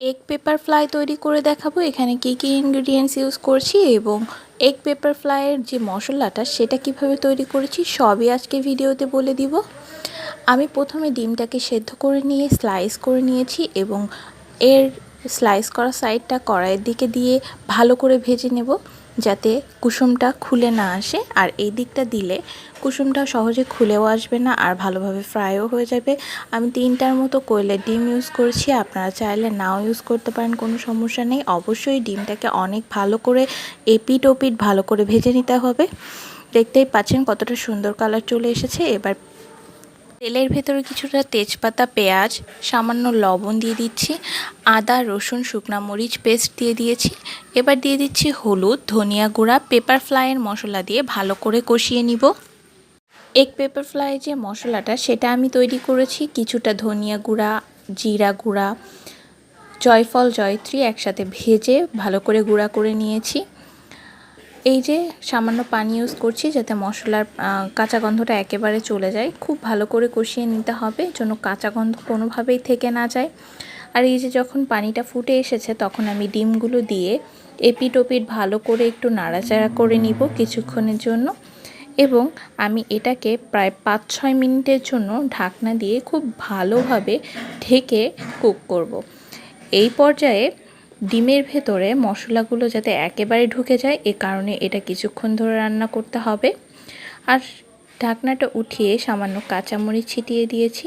Egg paper fly তৈরি করে দেখাবো এখানে কী কী ইনগ্রেডিয়েন্টস ইউজ করছি এবং এগ পেপার ফ্লাইয়ের যে মশলাটা সেটা কিভাবে তৈরি করেছি সবই আজকে ভিডিওতে বলে দিব। আমি প্রথমে ডিমটাকে সেদ্ধ করে নিয়ে স্লাইস করে নিয়েছি এবং এর স্লাইস করা সাইডটা কড়াইয়ের দিকে দিয়ে ভালো করে ভেজে নেব যাতে কুসুমটা খুলে না আসে, আর এই দিকটা দিলে কুসুমটা সহজে খুলেও আসবে না আর ভালোভাবে ফ্রাইও হয়ে যাবে। আমি 3টার মতো কোয়েলের ডিম ইউজ করেছি, আপনারা চাইলে নাও ইউজ করতে পারেন, কোনো সমস্যা নেই। অবশ্যই ডিমটাকে অনেক ভালো করে এপিট ওপিট ভালো করে ভেজে নিতে হবে। দেখতেই পাচ্ছেন কতটা সুন্দর কালার চলে এসেছে। এবার তেলের ভেতরে কিছুটা তেজপাতা, পেঁয়াজ, সামান্য লবণ দিয়ে দিচ্ছি, আদা রসুন শুকনো মরিচ পেস্ট দিয়ে দিয়েছি। এবার দিয়ে দিচ্ছি হলুদ, ধনিয়া গুঁড়া, পেপার ফ্লাইয়ের মশলা দিয়ে ভালো করে কষিয়ে নিব। এগ পেপার ফ্লাই যে মশলাটা সেটা আমি তৈরি করেছি কিছুটা ধনিয়া গুঁড়া, জিরা গুঁড়া, জয়ফল জয়ত্রী একসাথে ভেজে ভালো করে গুঁড়া করে নিয়েছি। এই যে সামান্য পানি ইউজ করছি যাতে মশলার কাঁচা গন্ধটা একেবারে চলে যায়। খুব ভালো করে কষিয়ে নিতে হবে যেন কাঁচা গন্ধ কোনোভাবেই থেকে না যায়। আর এই যে যখন পানিটা ফুটে এসেছে তখন আমি ডিমগুলো দিয়ে এপিট ওপিট ভালো করে একটু নাড়াচাড়া করে নিব কিছুক্ষণের জন্য, এবং আমি এটাকে প্রায় 5-6 মিনিটের জন্য ঢাকনা দিয়ে খুব ভালোভাবে ঢেকে কুক করব। এই পর্যায়ে ডিমের ভেতরে মশলাগুলো যাতে একেবারে ঢুকে যায় এ কারণে এটা কিছুক্ষণ ধরে রান্না করতে হবে। আর ঢাকনাটা উঠিয়ে সামান্য কাঁচামরিচ ছিটিয়ে দিয়েছি,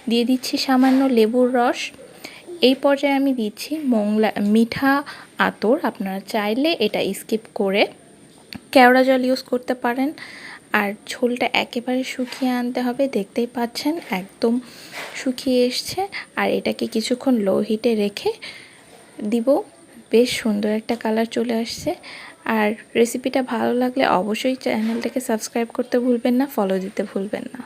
দিয়ে দিচ্ছি সামান্য লেবুর রস। এই পর্যায়ে আমি দিচ্ছি মিঠা আতর, আপনারা চাইলে এটা স্কিপ করে কেওড়া জল ইউজ করতে পারেন। আর ঝোলটা একেবারে শুকিয়ে আনতে হবে, দেখতেই পাচ্ছেন একদম শুকিয়ে এসছে। আর এটাকে কিছুক্ষণ লো হিটে রেখে দিব, বেশ সুন্দর একটা কালার চলে আসছে। আর রেসিপিটা ভালো লাগলে অবশ্যই চ্যানেলটাকে সাবস্ক্রাইব করতে ভুলবেন না, ফলো দিতে ভুলবেন না।